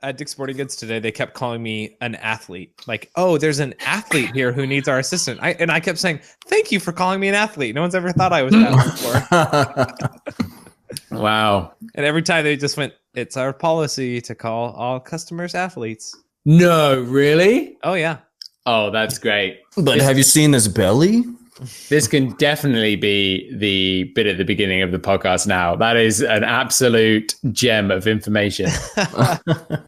at Dick's Sporting Goods today, they kept calling me an athlete. Like, oh, there's an athlete here who needs our assistant. I kept saying, thank you for calling me an athlete. No one's ever thought I was that before. Wow. And every time they just went, it's our policy to call all customers athletes. No, really? Oh, yeah. Oh, that's great. But have you seen this belly? This can definitely be the bit at the beginning of the podcast now. That is an absolute gem of information.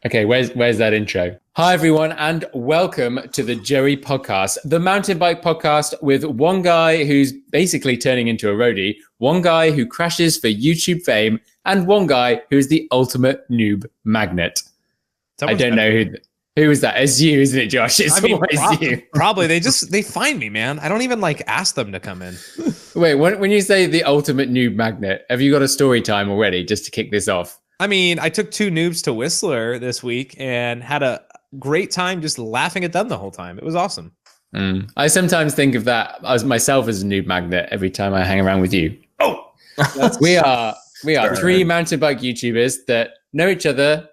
Okay, where's that intro? Hi, everyone, and welcome to the Joey Podcast, the mountain bike podcast with one guy who's basically turning into a roadie, one guy who crashes for YouTube fame, and one guy who's the ultimate noob magnet. I don't know who is that? It's you, isn't it, Josh? It's always you. Probably. They find me, man. I don't even ask them to come in. Wait, when you say the ultimate noob magnet, have you got a story time already just to kick this off? I mean, I took two noobs to Whistler this week and had a great time just laughing at them the whole time. It was awesome. I sometimes think of that as myself as a noob magnet every time I hang around with you. Oh, we are three mountain bike YouTubers that know each other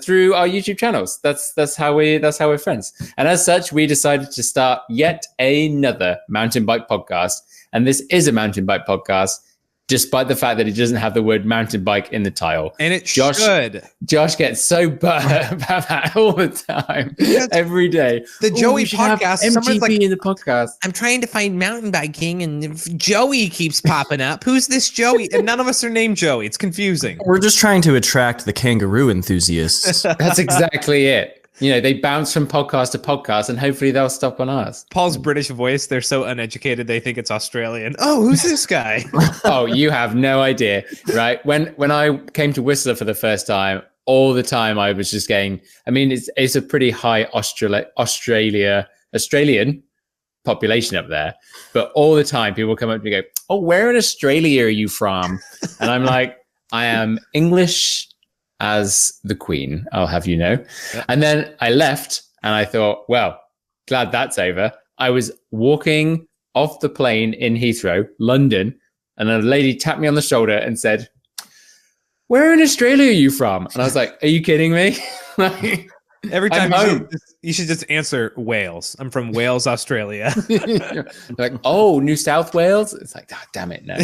through our YouTube channels. That's how we're friends. And as such, we decided to start yet another mountain bike podcast. And this is a mountain bike podcast, despite the fact that it doesn't have the word mountain bike in the title. And it should. Josh gets so butthurt about that all the time, every day. The Joey podcast. Someone's like, in the podcast. I'm trying to find mountain biking, and Joey keeps popping up. Who's this Joey? And none of us are named Joey. It's confusing. We're just trying to attract the kangaroo enthusiasts. That's exactly it. You know, they bounce from podcast to podcast, and hopefully they'll stop on us. Paul's British voice, they're so uneducated, they think it's Australian. Oh, who's this guy? Oh, you have no idea, right? When I came to Whistler for the first time, all the time I was just getting, I mean, it's a pretty high Australian population up there, but all the time people come up to me and go, oh, where in Australia are you from? And I'm like, I am English as the Queen, I'll have you know. Yep. And then I left and I thought, well, glad that's over. I was walking off the plane in Heathrow, London, and a lady tapped me on the shoulder and said, where in Australia are you from? And I was like, are you kidding me? Every time you should just answer Wales. I'm from Wales, Australia. Like, oh, New South Wales? It's like, oh, damn it, no.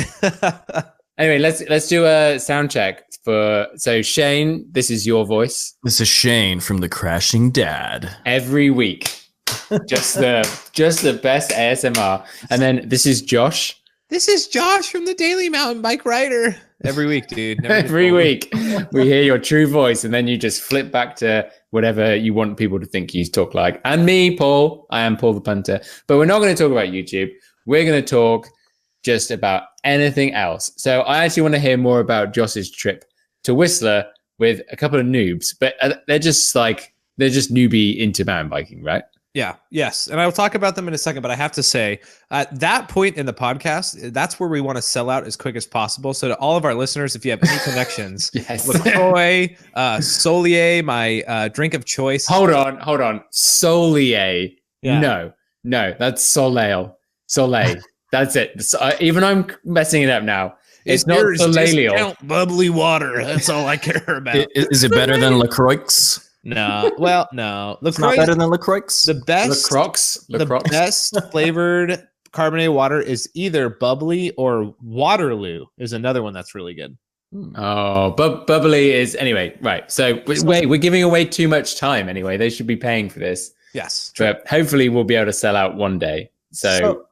Anyway, let's do a sound check so Sheyn, this is your voice. This is Sheyn from The Crashing Dad. Every week. Just the best ASMR. And then this is Josh. This is Josh from the Daily Mountain Bike Rider. Every week, dude. Every week. We hear your true voice and then you just flip back to whatever you want people to think you talk like. And me, Paul. I am Paul the Punter. But we're not going to talk about YouTube. We're going to talk just about anything else. So I actually want to hear more about Josh's trip to Whistler with a couple of noobs, but they're just newbie into mountain biking, right? Yeah. Yes. And I'll talk about them in a second, but I have to say at that point in the podcast, that's where we want to sell out as quick as possible. So to all of our listeners, if you have any connections, yes. LaCroix, Solier, my drink of choice. Hold on. Solier. Yeah. No, that's Soleil. That's it. Even I'm messing it up now. It's not Soleil. Bubbly water. That's all I care about. Is it better than LaCroix? No. Well, no. It's not better than LaCroix? The best flavored carbonated water is either bubbly or Waterloo is another one that's really good. Oh, bubbly is anyway. Right. So wait, we're giving away too much time anyway. They should be paying for this. Yes. But hopefully we'll be able to sell out one day. So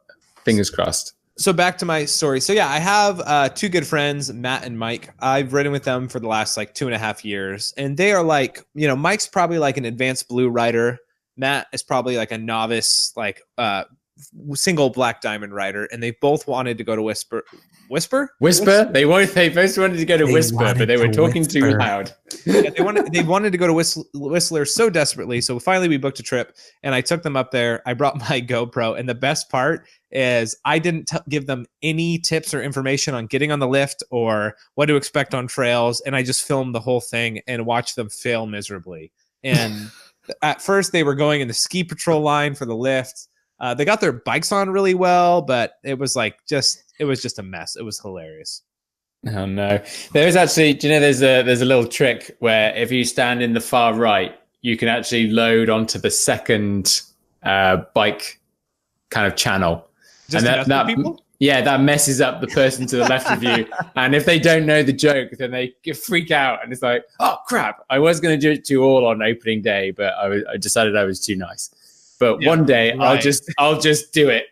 fingers crossed. So back to my story. So yeah, I have two good friends, Matt and Mike. I've ridden with them for the last 2.5 years. And they are Mike's probably an advanced blue rider. Matt is probably a novice, single black diamond rider. And they both wanted to go to Whisper? They both wanted to go to Whisper, but they were talking too loud. Yeah, they wanted to go to Whistler so desperately. So finally we booked a trip and I took them up there. I brought my GoPro. And the best part is I didn't give them any tips or information on getting on the lift or what to expect on trails. And I just filmed the whole thing and watched them fail miserably. And at first they were going in the ski patrol line for the lift. They got their bikes on really well, but it was just a mess. It was hilarious. Oh no. There is actually, do you know there's a little trick where if you stand in the far right, you can actually load onto the second bike kind of channel. Just and that people? Yeah, that messes up the person to the left of you. And if they don't know the joke, then they freak out and it's like, oh crap. I was going to do it to you all on opening day, but I decided I was too nice. But one day right. I'll just do it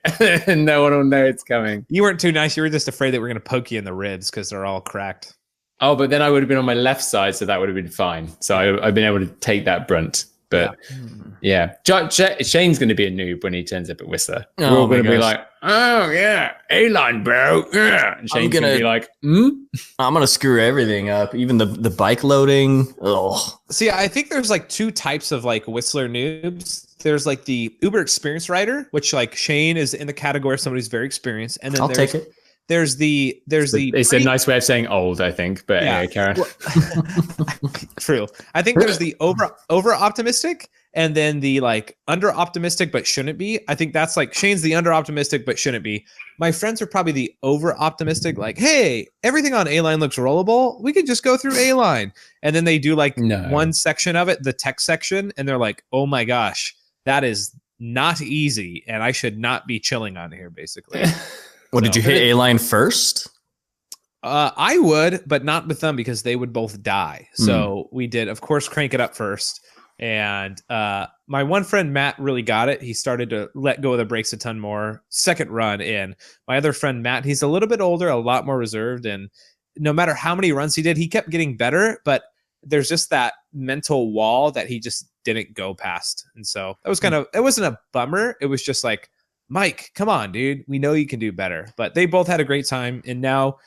and no one will know it's coming. You weren't too nice. You were just afraid that we're going to poke you in the ribs because they're all cracked. Oh, but then I would have been on my left side, so that would have been fine. So I've been able to take that brunt. But yeah. Shane's going to be a noob when he turns up at Whistler. We're all going to be like, oh yeah, A-line, bro. Yeah. And Shane's going to be like, I'm going to screw everything up, even the bike loading. Oh. See, I think there's like two types of like Whistler noobs. There's like the uber experienced rider, which like Sheyn is in the category of somebody who's very experienced. And then take it. It's a nice way of saying old, I think, but yeah, Karen. True. I think there's the over optimistic and then the like under optimistic but shouldn't be. I think that's like Shane's the under optimistic but shouldn't be. My friends are probably the over optimistic, like, hey, everything on A-line looks rollable. We could just go through A-line. And then they do like one section of it, the tech section, and they're like, oh my gosh, that is not easy, and I should not be chilling on here, basically. What, did you hit A-line first? I would, but not with them because they would both die. So we did, of course, crank it up first. And my one friend, Matt, really got it. He started to let go of the brakes a ton more. Second run in. My other friend, Matt, he's a little bit older, a lot more reserved. And no matter how many runs he did, he kept getting better. But there's just that mental wall that he just didn't go past. And so that was it wasn't a bummer. It was just like, Mike, come on, dude. We know you can do better. But they both had a great time. And now,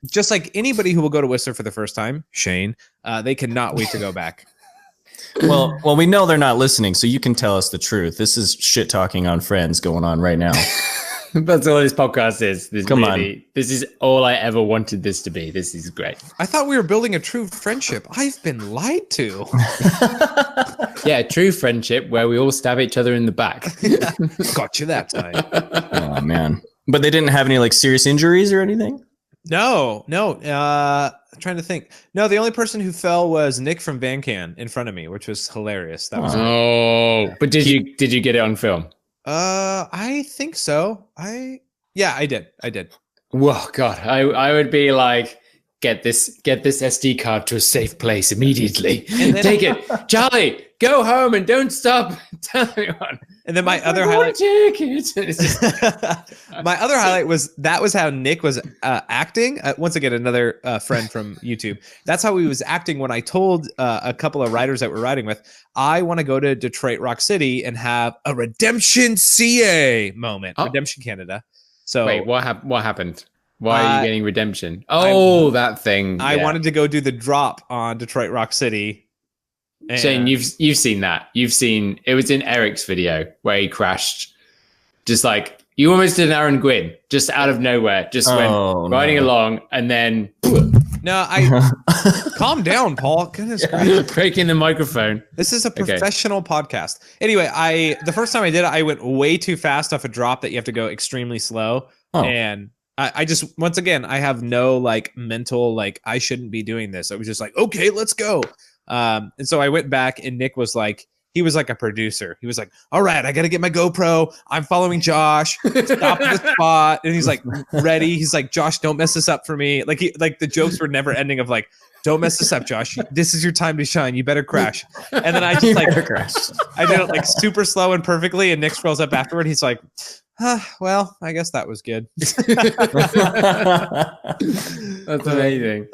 just like anybody who will go to Whistler for the first time, Sheyn, they cannot wait to go back. Well, we know they're not listening, so you can tell us the truth. This is shit talking on friends going on right now. That's all this podcast is. Come on. This is all I ever wanted this to be. This is great. I thought we were building a true friendship. I've been lied to. Yeah, true friendship where we all stab each other in the back. Got you that time. Oh, man. But they didn't have any like serious injuries or anything? No. I'm trying to think. No, the only person who fell was Nick from Vancan in front of me, which was hilarious. That was but did you get it on film? I think so. I did. Whoa, God, I would be like, get this SD card to a safe place immediately. Take it, Charlie. Go home and don't stop. Tell anyone. And then my other highlight. My other highlight was how Nick was acting. Once again, another friend from YouTube. That's how he was acting when I told a couple of riders that we're riding with, I want to go to Detroit Rock City and have a Redemption CA moment. Redemption Canada. So wait, what happened? Why are you getting Redemption? Oh, that thing. I wanted to go do the drop on Detroit Rock City. Shane, you've seen that. You've seen it was in Eric's video where he crashed. Just like you almost did an Aaron Gwynn, just out of nowhere, just went riding along and then No, I calm down, Paul. Goodness gracious. Breaking the microphone. This is a professional podcast. Anyway, the first time I did it, I went way too fast off a drop that you have to go extremely slow. And I just, once again, I have no like mental, like I shouldn't be doing this. I was just like, okay, let's go. And so I went back and Nick was like, he was like a producer. He was like, all right, I got to get my GoPro. I'm following Josh. Stop at the spot. And he's like, ready. He's like, Josh, don't mess this up for me. Like the jokes were never ending of like, don't mess this up, Josh. This is your time to shine. You better crash. And then I just like, I did it like super slow and perfectly. And Nick scrolls up afterward. He's like, well, I guess that was good. That's amazing.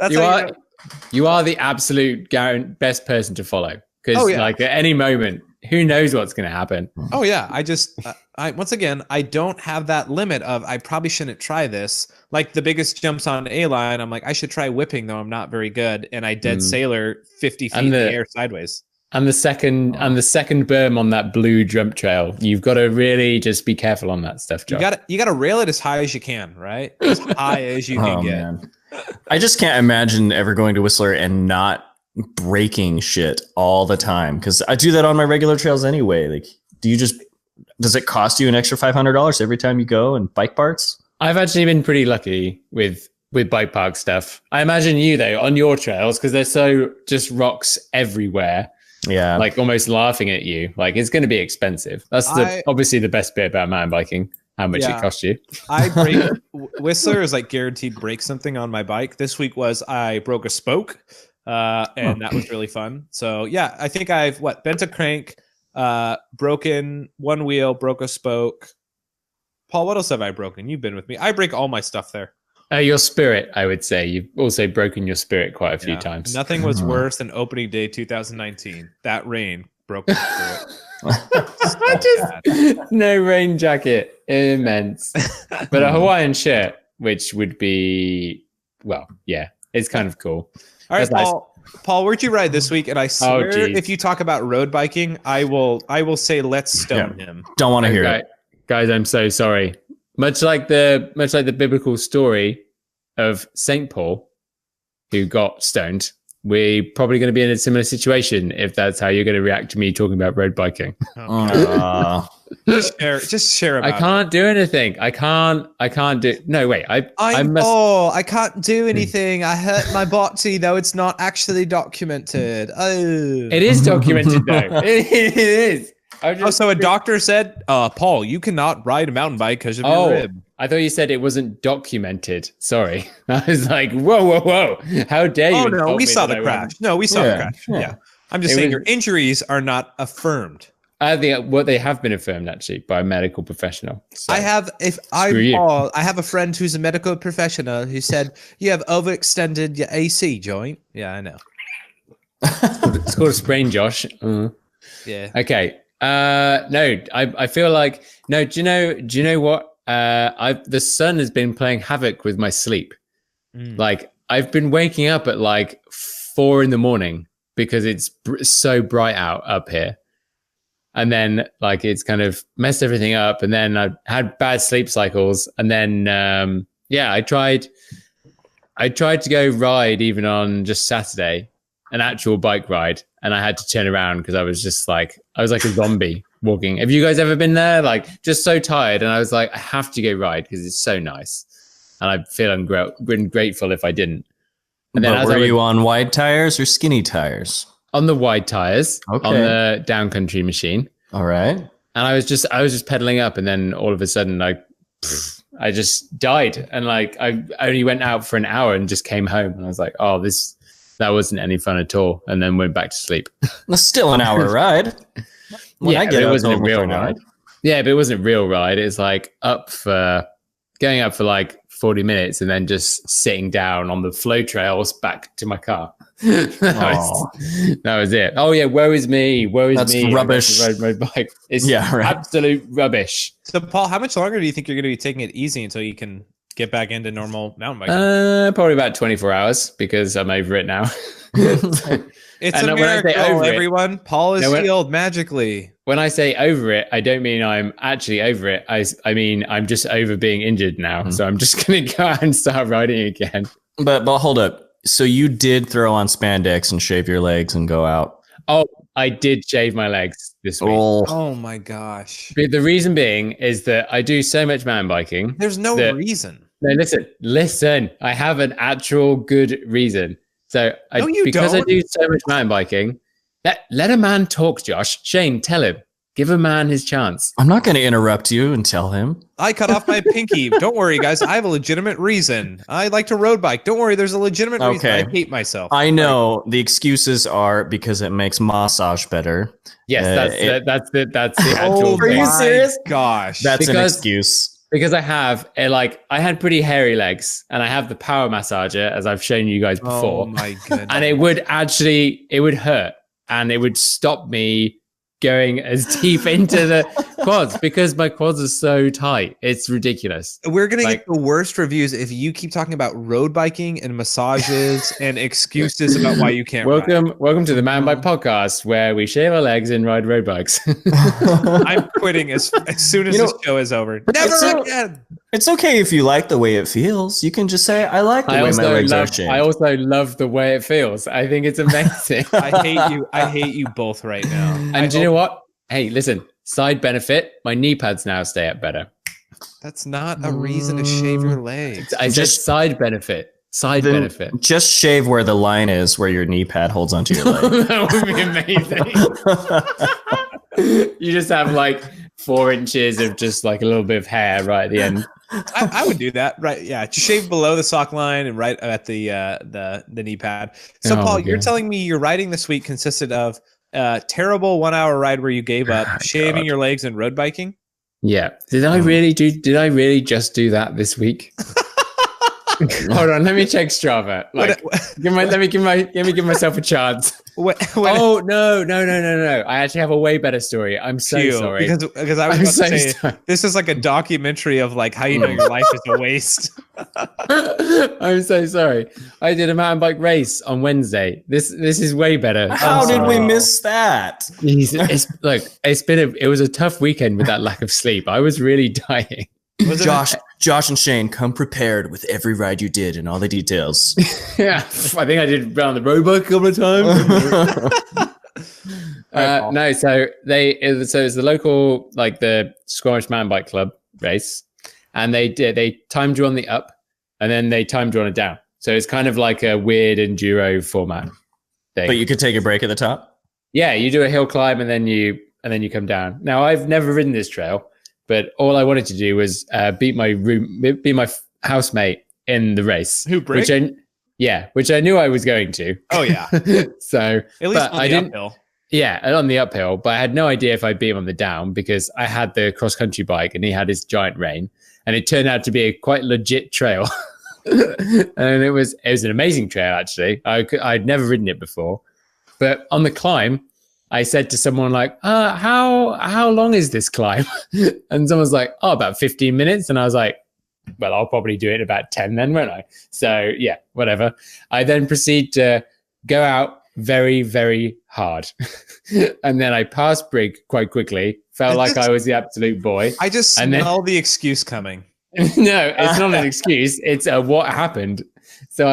You are the absolute best person to follow. Because like at any moment, who knows what's going to happen? Oh yeah, I once again, I don't have that limit of I probably shouldn't try this. Like the biggest jumps on A-line, I'm like I should try whipping though I'm not very good, and I dead sailor 50 feet in the air sideways. And the second berm on that blue jump trail, you've got to really just be careful on that stuff, Josh. You got to rail it as high as you can, right? As high as you can get. Man. I just can't imagine ever going to Whistler and not breaking shit all the time, because I do that on my regular trails anyway. Like, does it cost you an extra $500 every time you go and bike parts? I've actually been pretty lucky with with bike park stuff. I imagine you though on your trails, because there's so just rocks everywhere. Yeah. Like almost laughing at you. Like it's going to be expensive. That's obviously the best bit about mountain biking. How much it costs you. I break Whistler is like guaranteed break something on my bike. This week was I broke a spoke, and that was really fun. So yeah, I think I've bent a crank, broken one wheel, broke a spoke. Paul, what else have I broken? You've been with me. I break all my stuff there. Your spirit, I would say. You've also broken your spirit quite a few times. Nothing was worse than opening day 2019. That rain broke my spirit. No rain jacket. Immense. But a Hawaiian shirt, which would be, well, yeah, it's kind of cool. All right, Paul. Nice. Paul, where'd you ride this week? And I swear, if you talk about road biking, I will say let's stone him. Don't want to hear it. Guys, I'm so sorry. Much like the biblical story of Saint Paul, who got stoned, we're probably going to be in a similar situation if that's how you're going to react to me talking about road biking. Just share about I can't do anything. I can't do. No, wait. I can't do anything. I hurt my body, though it's not actually documented. Oh, it is documented though. It is. So a doctor said, Paul, you cannot ride a mountain bike because of your rib. I thought you said it wasn't documented. Sorry. I was like, whoa. How dare you? Oh, no, we saw the crash. No, we saw the crash. Yeah. I'm just saying your injuries are not affirmed. I think they have been affirmed actually by a medical professional. So, I have a friend who's a medical professional who said you have overextended your AC joint. Yeah, I know. It's called a sprain, Josh. Yeah. Okay. No, I feel like no. Do you know what? The sun has been playing havoc with my sleep. Like I've been waking up at like 4 a.m. because it's so bright out up here. And then like it's kind of messed everything up. And then I had bad sleep cycles. And then I tried to go ride even on just Saturday, an actual bike ride, and I had to turn around because I was like a zombie walking. Have you guys ever been there? Like just so tired, and I was like, I have to go ride because it's so nice, and I feel grateful if I didn't. And then were you on wide tires or skinny tires? On the wide tires, on the downcountry machine. All right. And I was just pedaling up, and then all of a sudden, I just died, and like I only went out for an hour and just came home, and I was like, oh, that wasn't any fun at all, and then went back to sleep. That's still an hour ride. It wasn't a real ride. Yeah, but it wasn't a real ride. It's like going up for like 40 minutes and then just sitting down on the flow trails back to my car. that was it. Oh yeah, woe is me. That's rubbish. Road bike. It's absolute rubbish. So Paul, how much longer do you think you're going to be taking it easy until you can get back into normal mountain biking? Probably about 24 hours because I'm over it now. It's a miracle, everyone. Paul is healed magically. When I say over it, I don't mean I'm actually over it. I mean I'm just over being injured now. So I'm just going to go out and start riding again. But hold up. So you did throw on spandex and shave your legs and go out? Oh, I did shave my legs this week. Oh my gosh. But the reason being is that I do so much mountain biking. There's no reason. No, listen. I have an actual good reason. So I do so much mountain biking. Let a man talk, Josh. Sheyn, tell him. Give a man his chance. I'm not going to interrupt you and tell him. I cut off my pinky. Don't worry, guys. I have a legitimate reason. I like to road bike. Don't worry. There's a legitimate reason. I hate myself. I know. The excuses are because it makes massage better. Yes, that's the actual thing. Are you serious? Gosh. That's an excuse. Because I have I had pretty hairy legs, and I have the power massager, as I've shown you guys before. Oh my goodness. And it would hurt, and it would stop me going as deep into the quads because my quads are so tight. It's ridiculous. We're going to get the worst reviews if you keep talking about road biking and massages and excuses about why you can't Welcome to the Man Bike Podcast, where we shave our legs and ride road bikes. I'm quitting as soon as this show is over. Never again. It's okay if you like the way it feels. You can just say, I like the way my legs are shaved. I also love the way it feels. I think it's amazing. I hate you both right now. And do you know what? Hey, listen, side benefit, my knee pads now stay up better. That's not a reason to shave your legs. I said side benefit. Side benefit. Just shave where the line is, where your knee pad holds onto your leg. That would be amazing. You just have like 4 inches of just like a little bit of hair right at the end. I would do that, right? Yeah, just shave below the sock line and right at the knee pad. So, Paul, you're telling me your riding this week consisted of a terrible 1 hour ride where you gave up, shaving your legs, and road biking? Yeah. Did I really just do that this week? Hold on, let me check Strava. Like, let me give myself a chance. Oh no! I actually have a way better story. I'm so sorry because I was about to say this is like a documentary of like how you know your life is a waste. I'm so sorry. I did a mountain bike race on Wednesday. This is way better. How did we miss that? It was a tough weekend with that lack of sleep. I was really dying. Josh and Shane, come prepared with every ride you did and all the details. Yeah, I think I did around the road bike a couple of times. No, so it's the local, like the Squamish Mountain Bike Club race, and they timed you on the up, and then they timed you on a down. So it's kind of like a weird enduro format thing. But you could take a break at the top. Yeah, you do a hill climb and then you come down. Now I've never ridden this trail. But all I wanted to do was beat my housemate in the race. Who, Brig? Which I knew I was going to. Oh yeah. So at least on the uphill. Yeah, on the uphill. But I had no idea if I'd beat him on the down because I had the cross country bike and he had his giant rein, and it turned out to be a quite legit trail. And it was an amazing trail actually. I'd never ridden it before, but on the climb, I said to someone like, how long is this climb? And someone's like, about 15 minutes. And I was like, well, I'll probably do it in about 10 then, won't I? So yeah, whatever. I then proceed to go out very, very hard. And then I passed Brig quite quickly. Felt like I was the absolute boy. I just smell the excuse coming. No, it's not an excuse. It's what happened. So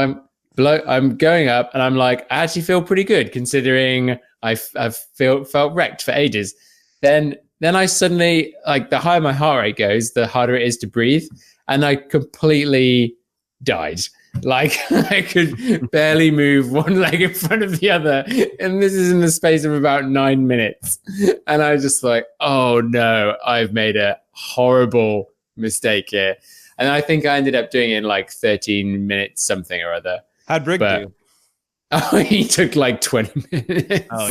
I'm going up and I'm like, I actually feel pretty good considering I've felt wrecked for ages. Then I suddenly, like, the higher my heart rate goes, the harder it is to breathe. And I completely died. Like, I could barely move one leg in front of the other. And this is in the space of about 9 minutes. And I was just like, oh no, I've made a horrible mistake here. And I think I ended up doing it in like 13 minutes something or other. How'd Brig do? Oh, he took like 20 minutes. Oh,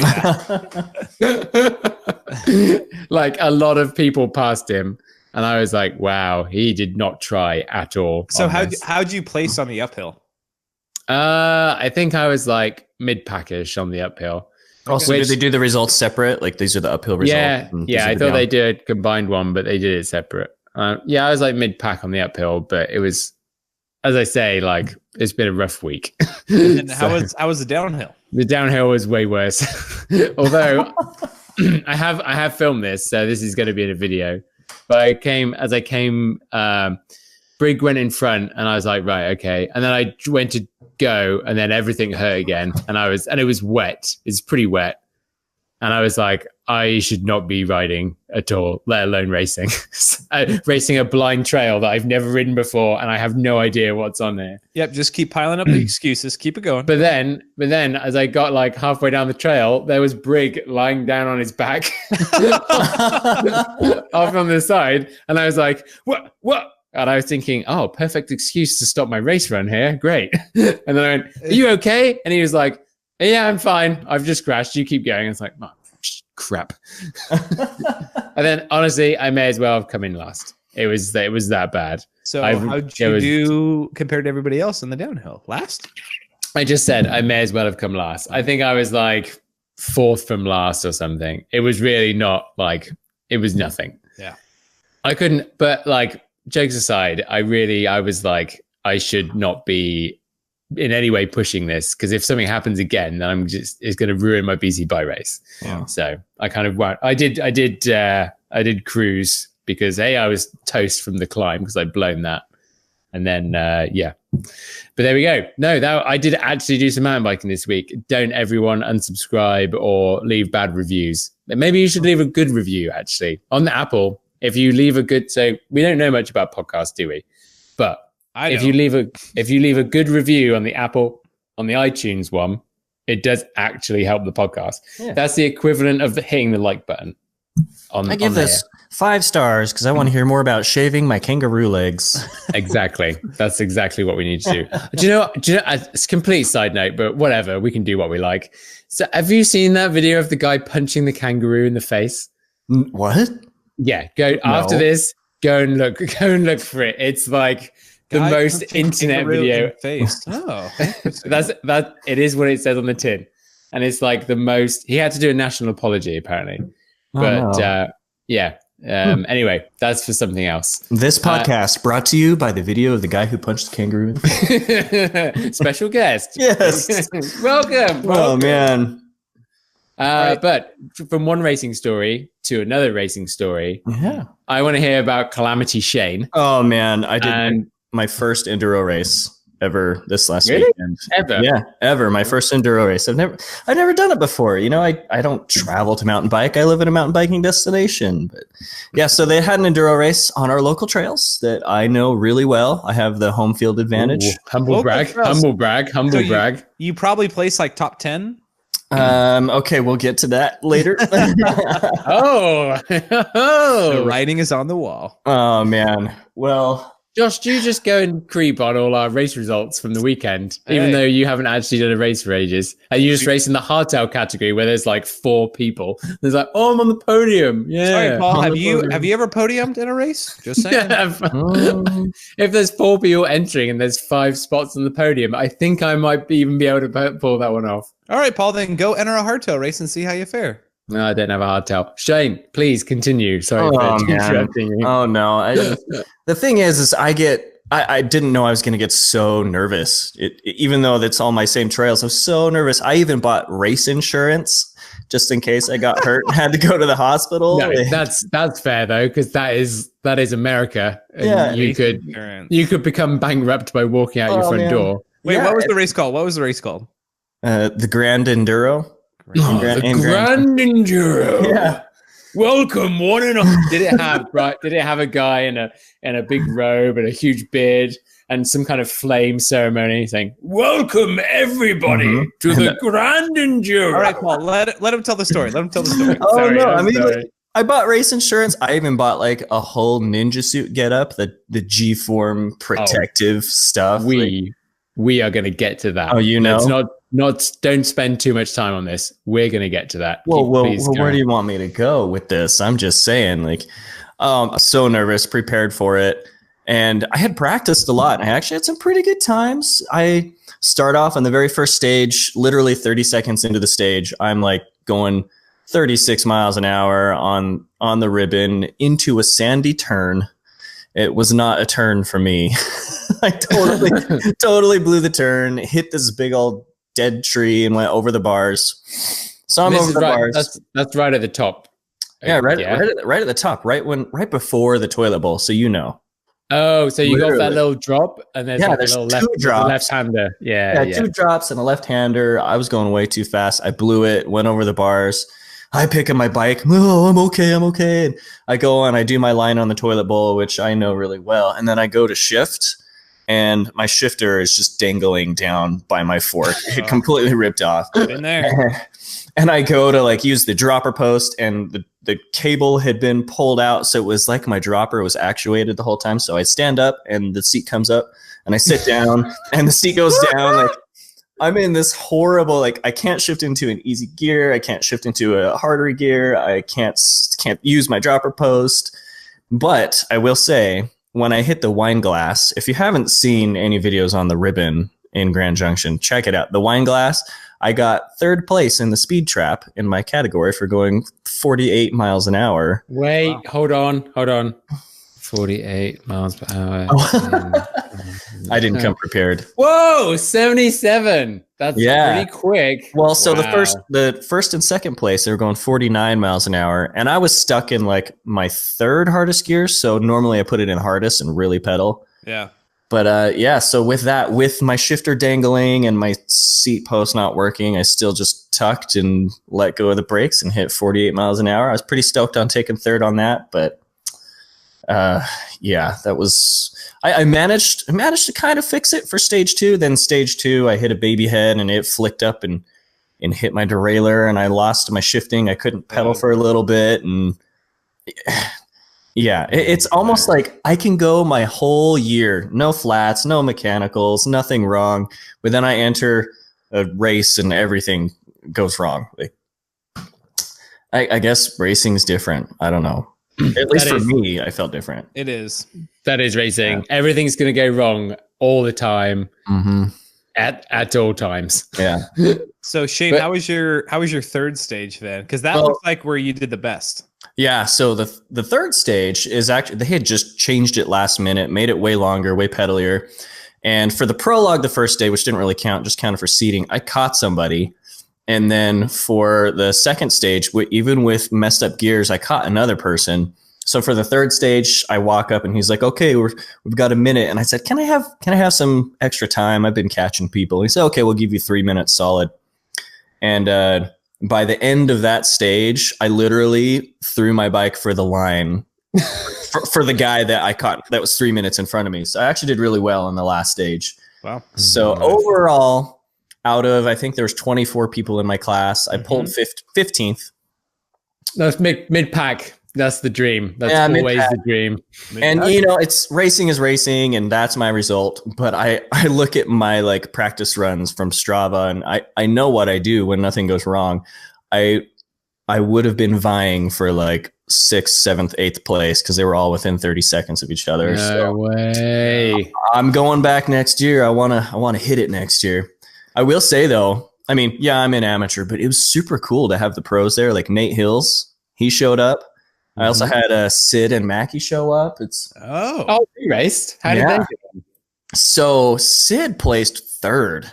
yeah. Like a lot of people passed him. And I was like, wow, he did not try at all. So how'd you place on the uphill? I think I was like mid-packish on the uphill. Also, did they do the results separate? Like these are the uphill results? Yeah, I thought they did a combined one, but they did it separate. Yeah, I was like mid-pack on the uphill, but it was, as I say, like, it's been a rough week. And how was the downhill? The downhill was way worse. Although I have filmed this, so this is going to be in a video. But as I came, Brig went in front, and I was like, right, okay. And then I went to go, and then everything hurt again, and it was wet. It's pretty wet, and I was like, I should not be riding at all, let alone racing. Racing a blind trail that I've never ridden before, and I have no idea what's on there. Yep, just keep piling up the excuses. Keep it going. But then, as I got like halfway down the trail, there was Brig lying down on his back off on the side, and I was like, what? And I was thinking, oh, perfect excuse to stop my race run here. Great. And then I went, are you okay? And he was like, yeah, I'm fine. I've just crashed. You keep going. It's like, oh, crap. And then honestly, I may as well have come in last. It was that bad. So how'd you do compared to everybody else in the downhill? Last? I just said I may as well have come last. I think I was like fourth from last or something. It was really not like, it was nothing. Yeah. I couldn't, but like, jokes aside, I was like, I should not be in any way pushing this, because if something happens again, then it's going to ruin my BC bike race. Yeah. So I kind of went. I did cruise because I was toast from the climb because I'd blown that, and then yeah. But there we go. No, I did actually do some mountain biking this week. Don't everyone unsubscribe or leave bad reviews. Maybe you should leave a good review actually on the Apple. if you leave a good, so we don't know much about podcasts, do we? But if you leave a good review on the Apple, on the iTunes one, it does actually help the podcast. Yeah. That's the equivalent of hitting the like button. I give this 5 stars because I want to hear more about shaving my kangaroo legs. Exactly. That's exactly what we need to do. Do you know, it's a complete side note, but whatever. We can do what we like. So have you seen that video of the guy punching the kangaroo in the face? What? Yeah. After this, go and look for it. It's like the most internet video. Face. Oh, that it is what it says on the tin. And it's like the most, he had to do a national apology apparently. But yeah. Anyway, that's for something else. This podcast brought to you by the video of the guy who punched the kangaroo in the face. Special guest. Yes. Welcome. Oh, man. But from one racing story to another racing story, I want to hear about Calamity Sheyn. Oh, man. I did my first enduro race ever this last weekend. Ever? Yeah, ever. My first enduro race. I've never done it before. You know, I don't travel to mountain bike. I live in a mountain biking destination. But yeah, so they had an enduro race on our local trails that I know really well. I have the home field advantage. Ooh, humble brag. You probably place like top 10. Okay, we'll get to that later. The writing is on the wall. Oh man. Well, Josh, do you just go and creep on all our race results from the weekend, even though you haven't actually done a race for ages? And you just race in the hardtail category where there's like 4 people. There's like, I'm on the podium. Yeah. Sorry, Paul. Have you ever podiumed in a race? Just saying. If there's 4 people entering and there's 5 spots on the podium, I think I might even be able to pull that one off. All right, Paul. Then go enter a hardtail race and see how you fare. No, I don't have a hardtail. Sheyn, please continue. Sorry for interrupting you. Oh no. The thing is I didn't know I was going to get so nervous. Even though that's all my same trails, I was so nervous. I even bought race insurance just in case I got hurt and had to go to the hospital. No, that's fair though, because that is America. And yeah, you could become bankrupt by walking out your front door. Wait, what was the race called? The Grand Enduro. Grand Enduro. Yeah. Welcome, one and all. Did it have a guy in a big robe and a huge beard and some kind of flame ceremony saying, "Welcome everybody to the Grand Enduro." All right, Paul, let him tell the story. Oh, sorry, no, I mean, I bought race insurance. I even bought like a whole ninja suit getup, the G-form protective stuff. We are going to get to that. Oh, you know. Don't spend too much time on this. We're going to get to that. Well, where do you want me to go with this? I'm just saying, like, I'm so nervous, prepared for it. And I had practiced a lot. I actually had some pretty good times. I start off on the very first stage, literally 30 seconds into the stage. I'm like going 36 miles an hour on the ribbon into a sandy turn. It was not a turn for me. I totally blew the turn, hit this big old dead tree and went over the bars. So I'm over the bars. That's right at the top. Yeah, right at the top, right before the toilet bowl. So you know. Oh, so you got that little drop and there's a little left-hander. Yeah, 2 drops and a left-hander. I was going way too fast. I blew it, went over the bars. I pick up my bike. Oh, I'm okay. And I go and I do my line on the toilet bowl, which I know really well. And then I go to shift. And my shifter is just dangling down by my fork. It completely ripped off. Been there. And I go to like use the dropper post, and the cable had been pulled out. So it was like my dropper was actuated the whole time. So I stand up and the seat comes up and I sit down and the seat goes down. Like I'm in this horrible, like I can't shift into an easy gear. I can't shift into a harder gear. I can't use my dropper post. But I will say, when I hit the wine glass, if you haven't seen any videos on the ribbon in Grand Junction, check it out. The wine glass, I got 3rd place in the speed trap in my category for going 48 miles an hour. Wait, hold on. 48 miles per hour. I didn't come prepared. Whoa, 77. That's pretty quick. Well, so the first and second place, they were going 49 miles an hour. And I was stuck in like my 3rd hardest gear. So normally I put it in hardest and really pedal. Yeah. But so with my shifter dangling and my seat post not working, I still just tucked and let go of the brakes and hit 48 miles an hour. I was pretty stoked on taking 3rd on that, but Yeah, that was. I managed to kind of fix it for stage 2. Then stage 2, I hit a baby head and it flicked up and hit my derailleur, and I lost my shifting. I couldn't pedal for a little bit, and yeah, it's almost like I can go my whole year, no flats, no mechanicals, nothing wrong, but then I enter a race and everything goes wrong. Like, I guess racing's different. I don't know. At least for me, I felt different. It is. That is racing. Yeah. Everything's going to go wrong all the time, at all times. Yeah. So Sheyn, how was your third stage then? Because that looks like where you did the best. Yeah. So the third stage is actually, they had just changed it last minute, made it way longer, way pedalier. And for the prologue, the first day, which didn't really count, just counted for seating, I caught somebody. And then for the second stage, even with messed up gears, I caught another person. So for the third stage, I walk up and he's like, "Okay, we've got a minute." And I said, "Can I have some extra time? I've been catching people." He said, "Okay, we'll give you 3 minutes solid." And by the end of that stage, I literally threw my bike for the line for the guy that I caught that was 3 minutes in front of me. So I actually did really well in the last stage. Wow. So overall, out of, I think there was 24 people in my class, I pulled 15th. That's mid pack. That's the dream. That's always the dream. And it's racing is racing, and that's my result. But I look at my like practice runs from Strava, and I know what I do when nothing goes wrong. I would have been vying for like 6th, 7th, 8th place because they were all within 30 seconds of each other. No way. I'm going back next year. I wanna hit it next year. I will say though, I mean, yeah, I'm an amateur, but it was super cool to have the pros there. Like Nate Hills, he showed up. I also had Sid and Mackie show up. He raced. How did they do? So Sid placed 3rd.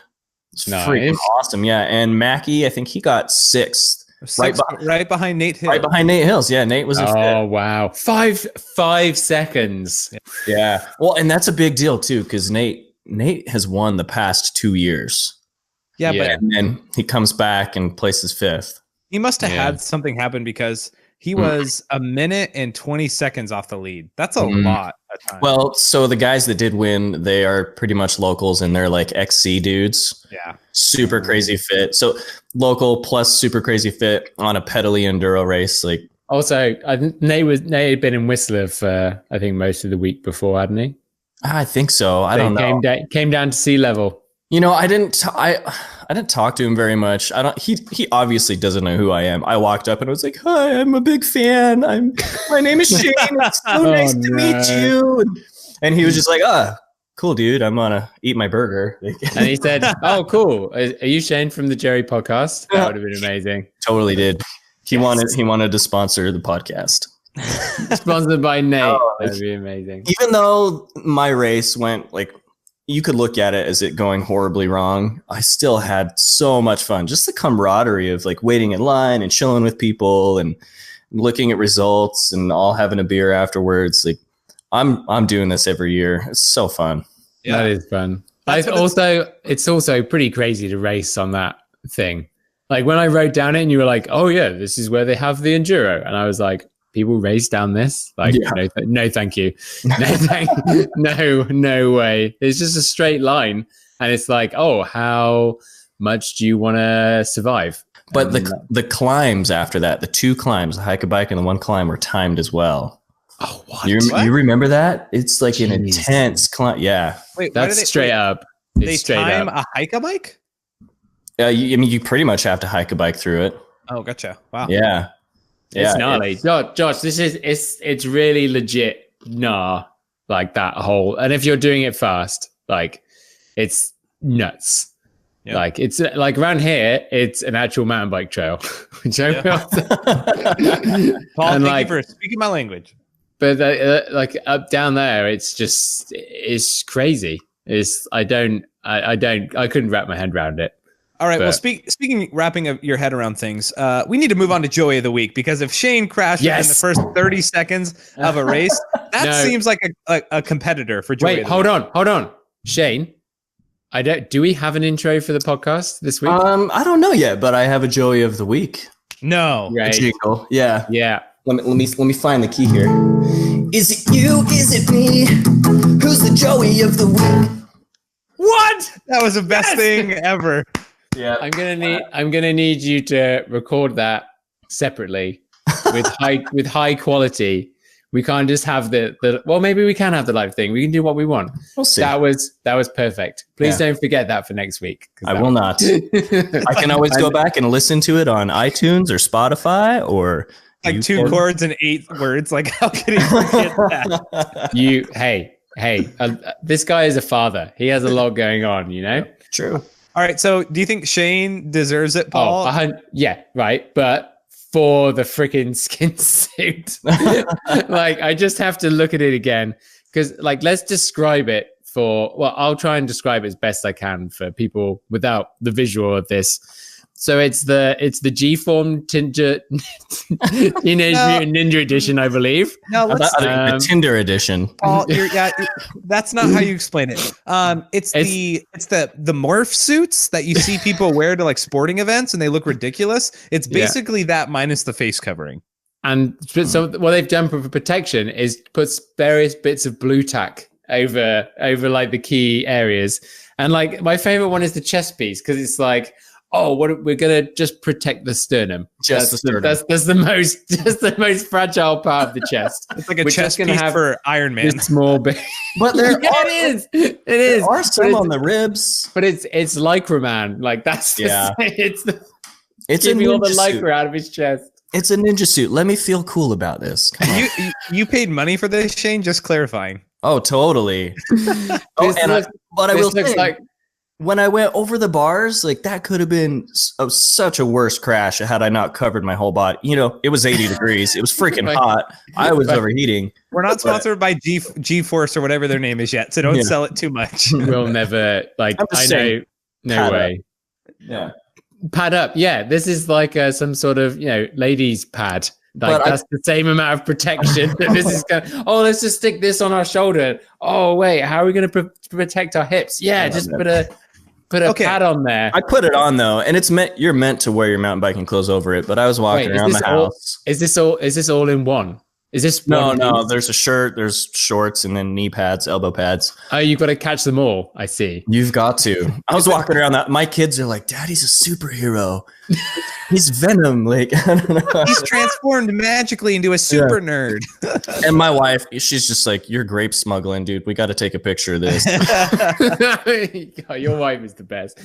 It's freaking awesome. Yeah, and Mackie, I think he got 6th. Right behind Nate Hills. Right behind Nate Hills. Yeah, Nate was. Oh wow, 5 seconds. Yeah. Well, and that's a big deal too, because Nate has won the past 2 years. Yeah, but and then he comes back and places 5th. He must have had something happen because he was a minute and 20 seconds off the lead. That's a lot of time. Well, so the guys that did win, they are pretty much locals, and they're like XC dudes. Yeah. Super crazy fit. So local plus super crazy fit on a pedally enduro race. Like, also, Nate had been in Whistler for I think most of the week before, hadn't he? I think so. I don't know. Came down to sea level. I didn't talk to him very much. He obviously doesn't know who I am. I walked up and I was like, "Hi, I'm a big fan. My name is Sheyn. It's so nice to meet you." And he was just like, "Cool, dude. I'm gonna eat my burger." And he said, "Oh, cool. Are you Sheyn from the Jerry podcast?" That would have been amazing. Totally did. He wanted to sponsor the podcast. Sponsored by Nate. That would be amazing. Even though my race went like, you could look at it as it going horribly wrong, I still had so much fun. Just the camaraderie of like waiting in line and chilling with people and looking at results and all having a beer afterwards. Like I'm doing this every year. It's so fun. Yeah, that is fun. It's also pretty crazy to race on that thing. Like when I wrote down it and you were like, "Oh yeah, this is where they have the enduro," and I was like, "People race down this?" Like, no, thank you. No way. It's just a straight line. And it's like, oh, how much do you want to survive? But the climbs after that, the 2 climbs, the hike a bike and the 1 climb were timed as well. Oh, what? You remember that? It's like an intense climb. Yeah. Wait, that's straight up. They time a hike a bike? You pretty much have to hike a bike through it. Oh, gotcha. Wow. Yeah. It's gnarly. Josh, it's really legit. Like that whole, and if you're doing it fast, like it's nuts. Yeah. Like it's like around here, it's an actual mountain bike trail. Paul, thank you for speaking my language. But like up down there, it's crazy. I couldn't wrap my head around it. All right. Well, speaking wrapping your head around things, we need to move on to Joey of the Week, because if Sheyn crashes in the first 30 seconds of a race, that seems like a competitor for Joey. Wait, hold on. Sheyn, do we have an intro for the podcast this week? I don't know yet, but I have a Joey of the Week. No. Right. A jingle. Yeah. Yeah. Let me find the key here. Is it you? Is it me? Who's the Joey of the week? What? That was the best thing ever. Yeah. I'm gonna need you to record that separately with high quality. We can't just have the well, maybe we can have the live thing. We can do what we want. We'll see. That was perfect. Please don't forget that for next week. I will not. I can always go back and listen to it on iTunes or Spotify or like YouTube. 2 chords and 8 words. Like, how could he forget that? Hey, this guy is a father. He has a lot going on, you know? True. All right. So do you think Sheyn deserves it, Paul? Yeah, right. But for the freaking skin suit, like, I just have to look at it again because, like, let's describe it I'll try and describe it as best I can for people without the visual of this. So it's the G-form Teenage Mutant Ninja edition, I believe. No, let's the Tinder edition. Paul, that's not how you explain it. It's the morph suits that you see people wear to like sporting events, and they look ridiculous. It's basically that minus the face covering. And so what they've done for protection is puts various bits of blue tack over like the key areas. And like my favorite one is the chest piece because it's like, oh, we're gonna just protect the sternum. That's the most fragile part of the chest. It's like a chest piece for Iron Man. This small bit. But it is. There are some on the ribs. But it's Lycra Man. Like that's it's giving all the Lycra out of his chest. It's a ninja suit. Let me feel cool about this. Come on. You paid money for this, Sheyn? Just clarifying. Oh, totally. But I will say, like, when I went over the bars, like that could have been such a worse crash had I not covered my whole body. You know, it was 80 degrees. It was freaking hot. I was overheating. We're not sponsored by G-Force or whatever their name is yet, so don't sell it too much. We'll never, like, I know, no way. Yeah. Pad up. Yeah, this is like some sort of, ladies' pad. Like that's the same amount of protection. This is let's just stick this on our shoulder. Oh wait, how are we going to protect our hips? Yeah, just put a pad on there. I put it on though, and you're meant to wear your mountain biking clothes over it. But I was walking around the house. Is this all in one? Is this no? There's a shirt, there's shorts, and then knee pads, elbow pads. Oh, you've got to catch them all. I see. You've got to. I was walking around that. My kids are like, "Daddy's a superhero. He's Venom." Like, I don't know. He's transformed magically into a super nerd. And my wife, she's just like, "You're grape smuggling, dude. We got to take a picture of this." Your wife is the best.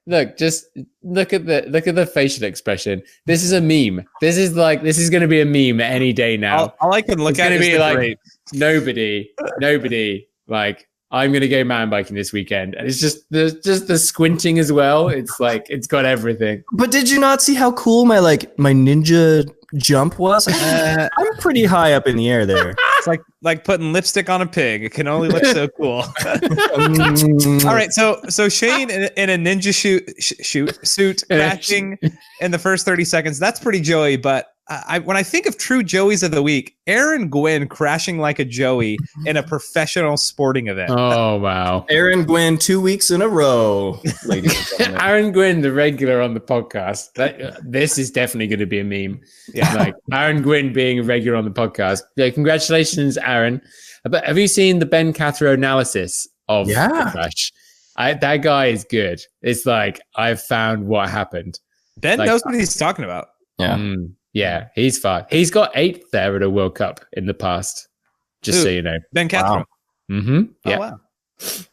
Look, just look at the facial expression. This is a meme. This is going to be a meme any day now. All I can look at is like nobody. Like, I'm going to go mountain biking this weekend, and it's just the squinting as well. It's like it's got everything. But did you not see how cool my ninja jump was? I'm pretty high up in the air there. It's like putting lipstick on a pig. It can only look so cool. All right, so Sheyn in a ninja suit crashing in the first 30 seconds. That's pretty Joey, but when I think of true Joeys of the week, Aaron Gwynn crashing like a Joey in a professional sporting event. Oh, wow. Aaron Gwynn 2 weeks in a row, ladies and gentlemen. Aaron Gwynn, the regular on the podcast. This is definitely going to be a meme. Yeah. Like Aaron Gwynn being a regular on the podcast. Yeah, congratulations, Aaron. But have you seen the Ben Cathro analysis of the crash? That guy is good. It's like, I've found what happened. Ben knows what he's talking about. Yeah. Yeah, he's fine. He's got 8th there at a World Cup in the past. Just so you know. Ben Cathro. Wow. Mm-hmm. Yeah. Oh, wow.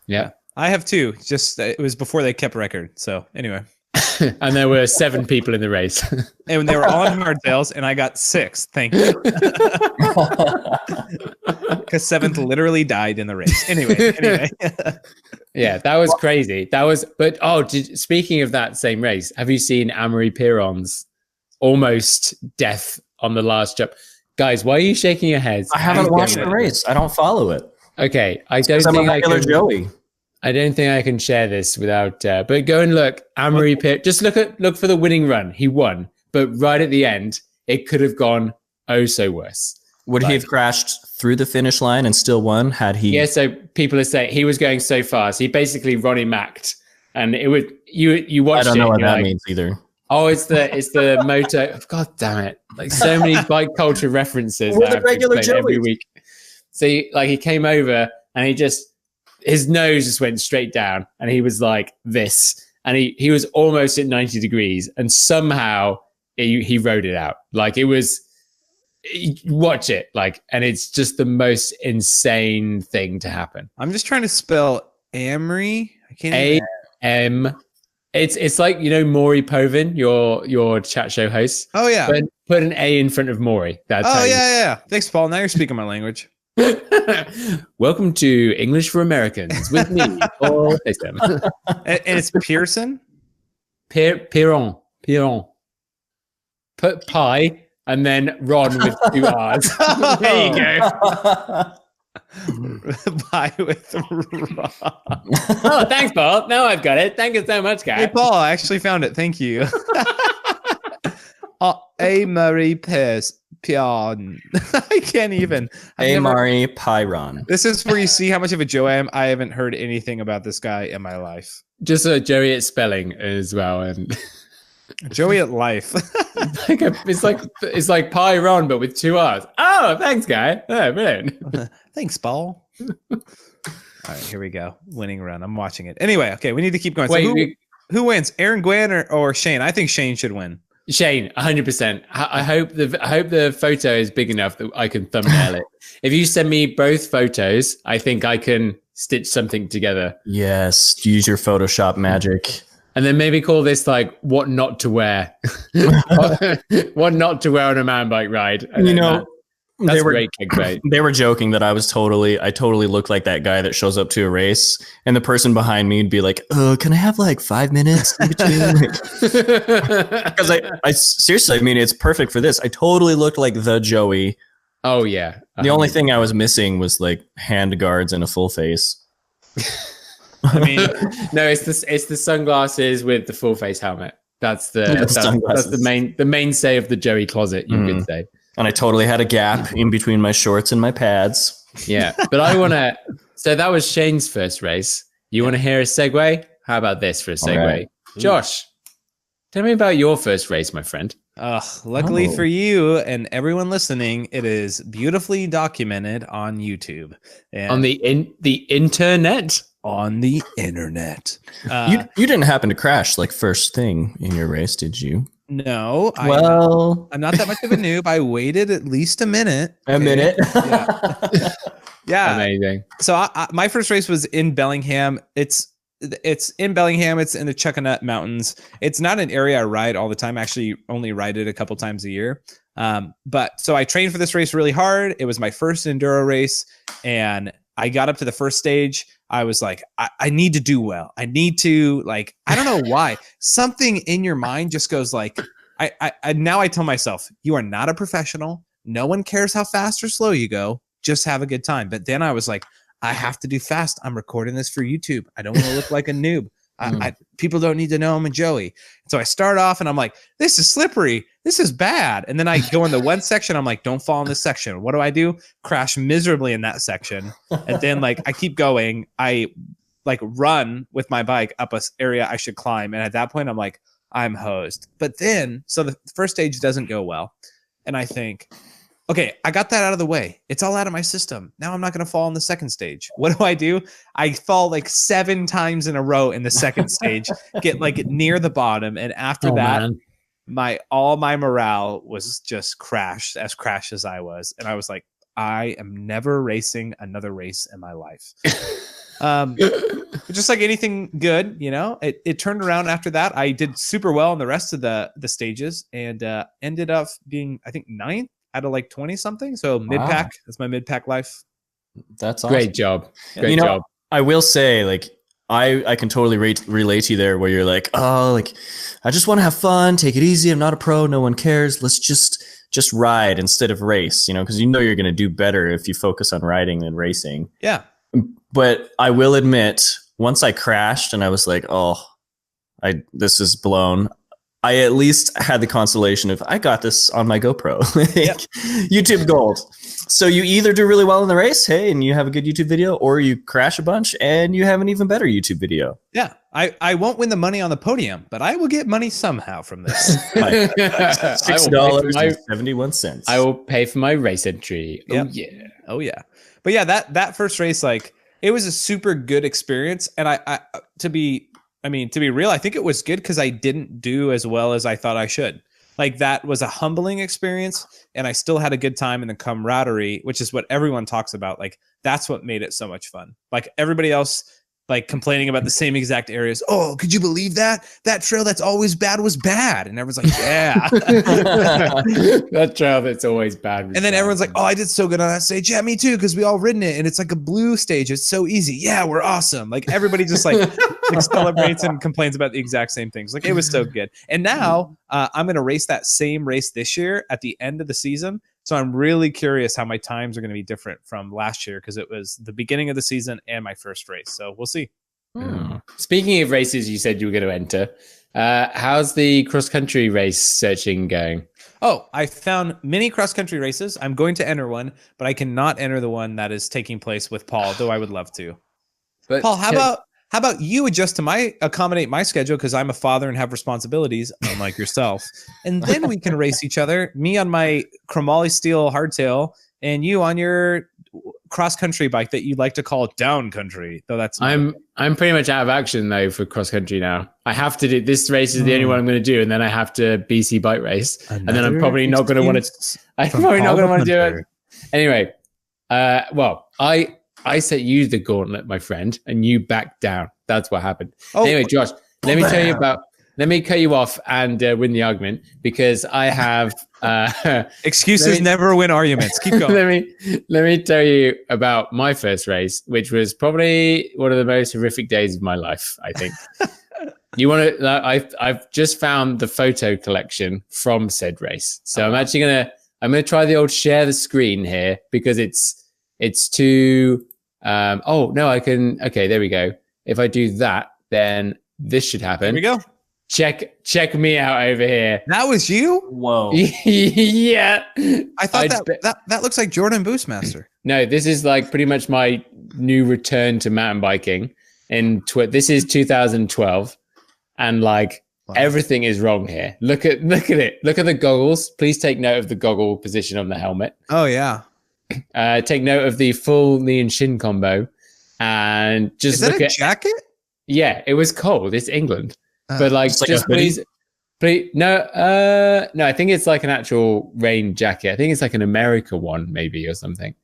Yeah. I have 2. Just it was before they kept record. So anyway. And there were 7 people in the race. And they were all on hardtails, and I got 6. Thank you. Because 7th literally died in the race. Anyway. Yeah, that was crazy. Speaking of that same race, have you seen Amory Piron's almost death on the last jump? Guys, why are you shaking your heads? I haven't watched the race. I don't follow it. Okay, I don't think I can. Joey. I don't think I can share this without. But go and look, Amory Pitt. Just look for the winning run. He won, but right at the end, it could have gone so worse. Would he have crashed through the finish line and still won? Had he? Yeah. So people are saying he was going so fast. He basically Ronnie Macked, and it would you watched. I don't know it, what that means either. Oh, it's the moto. God damn it! Like so many bike culture references. We're that I the have to regular explain every Joeys. week. So he came over and his nose just went straight down, and he was like this, and he was almost at 90 degrees, and somehow he rode it out. Like it was. Watch it, like, and it's just the most insane thing to happen. I'm just trying to spell Amory. I can't A even. M. It's like, you know, Maury Povin, your chat show host. Oh yeah. Put an A in front of Maury. That's Oh yeah. Thanks, Paul. Now you're speaking my language. Welcome to English for Americans with me, Paul Haysom. And it's Pearson. Piron. Put pie and then Ron with 2 R's. There you go. Pie with Ron. Oh, thanks, Paul. Now I've got it. Thank you so much, guys. Hey, Paul, I actually found it. Thank you. A. Murray Pierce. Pion. I can't even. Amari Pyron. This is where you see how much of a Joe I am. I haven't heard anything about this guy in my life. Just Joey at spelling as well, and Joey at life. it's like Pi Ron, but with 2 R's. Oh, thanks, guy. Oh, brilliant. Thanks, Paul. All right, here we go. Winning run. I'm watching it. Anyway, okay, we need to keep going. Wait, who wins? Aaron Gwynn or Sheyn? I think Sheyn should win. Sheyn, 100%. I hope the photo is big enough that I can thumbnail it. If you send me both photos, I think I can stitch something together. Yes, use your Photoshop magic. And then maybe call this like what not to wear. What not to wear on a mountain bike ride. You know, that's great clickbait. They were joking that I totally look like that guy that shows up to a race, and the person behind me would be like, can I have like 5 minutes in between? Because I seriously, I mean, it's perfect for this. I totally looked like the Joey. Oh yeah. The only thing I was missing was like hand guards and a full face. I mean, no, it's the sunglasses with the full face helmet. That's the mainstay of the Joey closet, you could say. And I totally had a gap in between my shorts and my pads. Yeah, but I want to. So that was Sheyn's first race. You want to hear a segue? How about this for a segue? Right. Josh, tell me about your first race, my friend. Luckily for you and everyone listening, it is beautifully documented on YouTube and on the internet. On the internet. You didn't happen to crash like first thing in your race, did you? No. I'm not that much of a noob. I waited at least a minute. A minute? Yeah. Yeah. Amazing. So my first race was in Bellingham. It's in Bellingham. It's in the Chuckanut Mountains. It's not an area I ride all the time. I actually only ride it a couple times a year. But so I trained for this race really hard. It was my first enduro race, and I got up to the first stage. I was like, I need to do well. I need to, like, I don't know why. Something in your mind just goes like, now I tell myself, you are not a professional. No one cares how fast or slow you go. Just have a good time. But then I was like, I have to do fast. I'm recording this for YouTube. I don't want to look like a noob. People don't need to know I'm a Joey. So I start off and I'm like, this is slippery. This is bad. And then I go in the one section. I'm like, don't fall in this section. What do? Crash miserably in that section. And then like, I keep going. I like run with my bike up a area I should climb. And at that point I'm like, I'm hosed. But then, so the first stage doesn't go well. And I think, okay, I got that out of the way. It's all out of my system. Now I'm not going to fall in the second stage. What do? I fall like 7 times in a row in the second stage, get like near the bottom. And after that, all my morale was just crashed as I was. And I was like, I am never racing another race in my life. Just like anything good, you know, it turned around after that. I did super well in the rest of the stages and ended up being, I think, 9th out of like 20 something. So mid-pack, that's my mid-pack life. That's awesome. Great job. Great job. I will say, like, I can totally relate to you there where you're like, oh, like, I just want to have fun, take it easy. I'm not a pro. No one cares. Let's just ride instead of race, you know, because you know you're going to do better if you focus on riding than racing. Yeah. But I will admit, once I crashed and I was like, oh, this is blown. I at least had the consolation of I got this on my GoPro. Yep. YouTube gold. So you either do really well in the race, hey, and you have a good YouTube video, or you crash a bunch and you have an even better YouTube video. Yeah, I won't win the money on the podium, but I will get money somehow from this. $6.71. I will pay for my race entry. Yep. Oh yeah. Oh yeah. But yeah, that first race, like, it was a super good experience. And I to be real, I think it was good because I didn't do as well as I thought I should. Like, that was a humbling experience, and I still had a good time in the camaraderie, which is what everyone talks about. Like, that's what made it so much fun. Like, everybody else, like, complaining about the same exact areas. Oh, could you believe that? That trail that's always bad was bad. And everyone's like, yeah. That trail that's always bad. And then everyone's like, oh, I did so good on that stage. Yeah, me too, because we all ridden it. And it's like a blue stage. It's so easy. Yeah, we're awesome. Like, everybody just like celebrates and complains about the exact same things. Like, it was so good. And now I'm going to race that same race this year at the end of the season. So I'm really curious how my times are going to be different from last year, because it was the beginning of the season and my first race. So we'll see. Speaking of races, you said you were going to enter. How's the cross-country race searching going? Oh, I found many cross-country races. I'm going to enter one, but I cannot enter the one that is taking place with Paul, though I would love to. But Paul, how about you accommodate my schedule, because I'm a father and have responsibilities, unlike yourself. And then we can race each other. Me on my chromoly steel hardtail, and you on your cross country bike that you like to call down country. Though that's I'm pretty much out of action though for cross country now. I have to do this race is the only one I'm going to do, and then I have to BC bike race, and then I'm probably not going to want to. I'm probably not going to want to do it anyway. Well, I set you the gauntlet, my friend, and you backed down. That's what happened. Oh, anyway, Josh, let me cut you off and win the argument, because I have excuses never win arguments. Keep going. let me tell you about my first race, which was probably one of the most horrific days of my life, I think. You want to? I've just found the photo collection from said race, so I'm actually gonna try the old share the screen here, because it's too. Oh no, I can. Okay, there we go. If I do that, then this should happen. Here we go. Check me out over here. That was you? Whoa. Yeah. I thought that looks like Jordan Boostmaster. No, this is like pretty much my new return to mountain biking. This is 2012, and like everything is wrong here. Look at it. Look at the goggles. Please take note of the goggle position on the helmet. Oh yeah. Take note of the full knee and shin combo, and just look at jacket. Yeah, it was cold. It's England. But like please, no, I think it's like an actual rain jacket. I think it's like an America one, maybe, or something.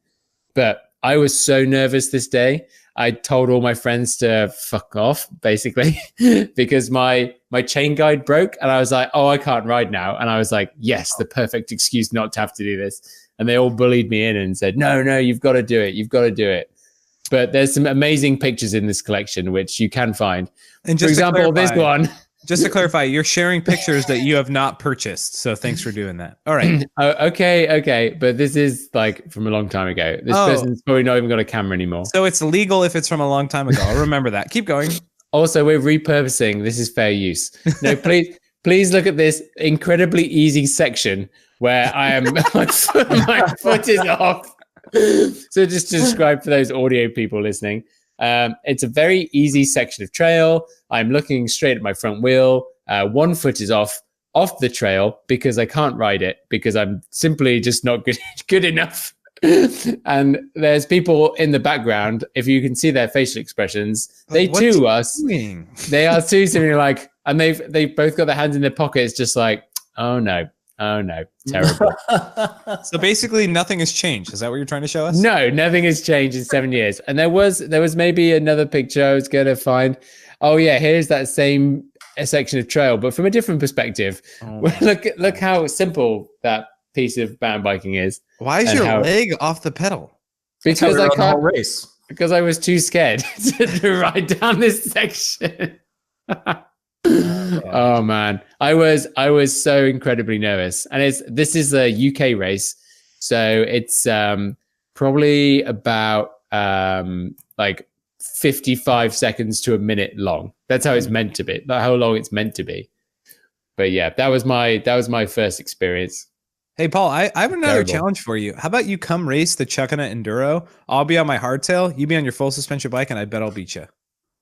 But I was so nervous this day. I told all my friends to fuck off, basically, because my chain guide broke, and I was like, oh, I can't ride now. And I was like, yes, the perfect excuse not to have to do this. And they all bullied me in and said, no, you've got to do it. You've got to do it. But there's some amazing pictures in this collection, which you can find. And for example, this one. Just to clarify, you're sharing pictures that you have not purchased. So thanks for doing that. All right. Okay. But this is like from a long time ago. This person's probably not even got a camera anymore. So it's legal if it's from a long time ago. I'll remember that. Keep going. Also, we're repurposing. This is fair use. No, please look at this incredibly easy section where I am, my foot is off. So just to describe for those audio people listening, it's a very easy section of trail. I'm looking straight at my front wheel. One foot is off the trail because I can't ride it, because I'm simply just not good enough. And there's people in the background. If you can see their facial expressions, they are too similar. Like, and they've both got their hands in their pockets, just like, oh no, terrible. So basically nothing has changed. Is that what you're trying to show us? No, nothing has changed in 7 years. And there was maybe another picture I was going to find. Oh yeah, here's that same section of trail, but from a different perspective. Look how simple that piece of mountain biking is. Why is your leg off the pedal? Because I can't race. Because I was too scared to ride down this section. Oh man, I was so incredibly nervous, and this is a UK race, so it's probably about like 55 seconds to a minute long. That's how it's meant to be. That's how long it's meant to be. But yeah, that was my first experience. Hey, Paul, I have another Terrible. challenge for you. How about you come race the Chuckana Enduro? I'll be on my hardtail. You be on your full suspension bike, and I bet I'll beat you.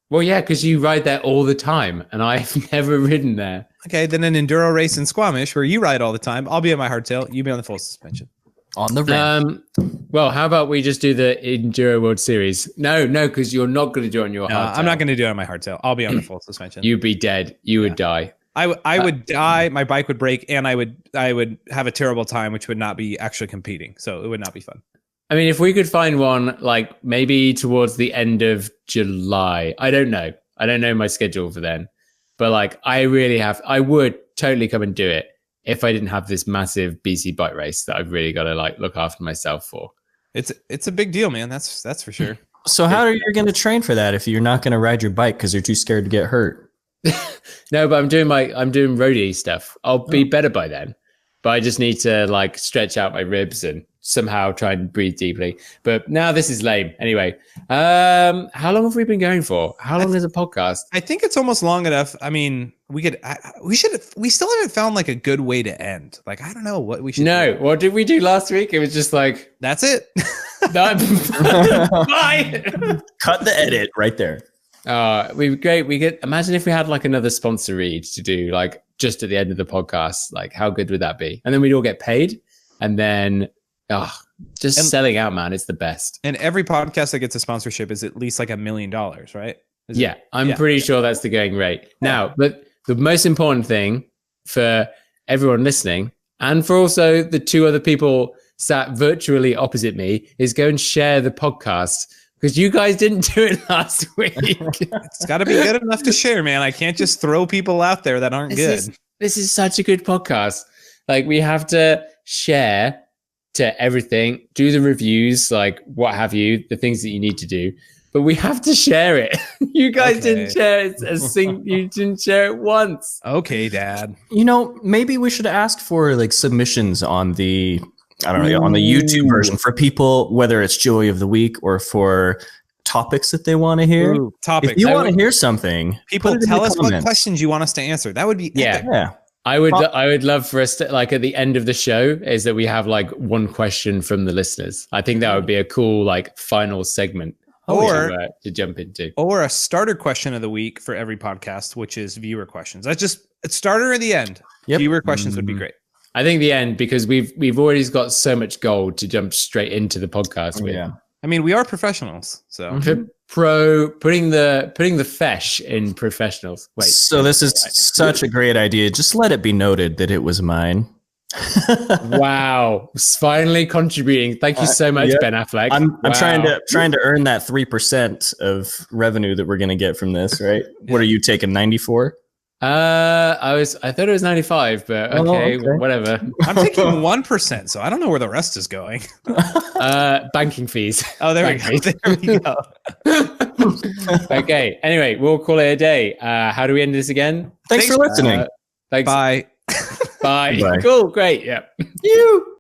Well, yeah, because you ride there all the time, and I've never ridden there. Okay, then an enduro race in Squamish where you ride all the time. I'll be on my hardtail. You be on the full suspension. On the ramp. Well, how about we just do the Enduro World Series? No, because you're not going to do it on your hardtail. I'm not going to do it on my hardtail. I'll be on the full suspension. You'd be dead. You would die. I would die. My bike would break, and I would have a terrible time, which would not be actually competing. So it would not be fun. I mean, if we could find one, like maybe towards the end of July, I don't know. I don't know my schedule for then, but like I would totally come and do it if I didn't have this massive BC bike race that I've really got to like look after myself for. It's a big deal, man. That's for sure. So how are you going to train for that if you're not going to ride your bike because you're too scared to get hurt? No, but I'm doing roadie stuff. I'll be better by then, but I just need to like stretch out my ribs and somehow try and breathe deeply. But now this is lame. Anyway, how long have we been going for? How long is a podcast? I think it's almost long enough. I mean, we still haven't found like a good way to end. Like, I don't know what we should do. What did we do last week? It was just like, that's it. Bye. Cut the edit right there. Great. We could imagine if we had like another sponsor read to do like just at the end of the podcast, like how good would that be? And then we'd all get paid and then selling out, man. It's the best. And every podcast that gets a sponsorship is at least like $1 million, right? I'm pretty sure that's the going rate. Now, but the most important thing for everyone listening and for also the two other people sat virtually opposite me is go and share the podcast because you guys didn't do it last week. It's got to be good enough to share, man. I can't just throw people out there that aren't good. This is such a good podcast. Like we have to share to everything, do the reviews, like what have you, the things that you need to do, but we have to share it. You guys didn't share it you didn't share it once. Okay, Dad. You know, maybe we should ask for like submissions on the, I don't know, on the YouTube version for people, whether it's Joey of the Week or for topics that they want to hear. Topics. If you want to hear something, people tell us what questions you want us to answer. That would be epic. Yeah. I would love for us to, like at the end of the show is that we have like one question from the listeners. I think that would be a cool like final segment to jump into. Or a starter question of the week for every podcast, which is viewer questions. That's just a starter at the end. Yep. Viewer questions would be great. I think the end because we've already got so much gold to jump straight into the podcast with. Yeah. I mean, we are professionals, so putting the fesh in professionals. Wait. So this is such a great idea. Just let it be noted that it was mine. Wow. Finally contributing. Thank you so much, Ben Affleck. I'm trying to earn that 3% of revenue that we're gonna get from this, right? What are you taking, 94? I thought it was 95, but okay. Whatever. I'm taking 1%, so I don't know where the rest is going. Banking fees. Oh, there we go. Okay. Anyway, we'll call it a day. How do we end this again? Thanks for listening. Thanks. Bye. Bye. Cool. Great. Yeah. You.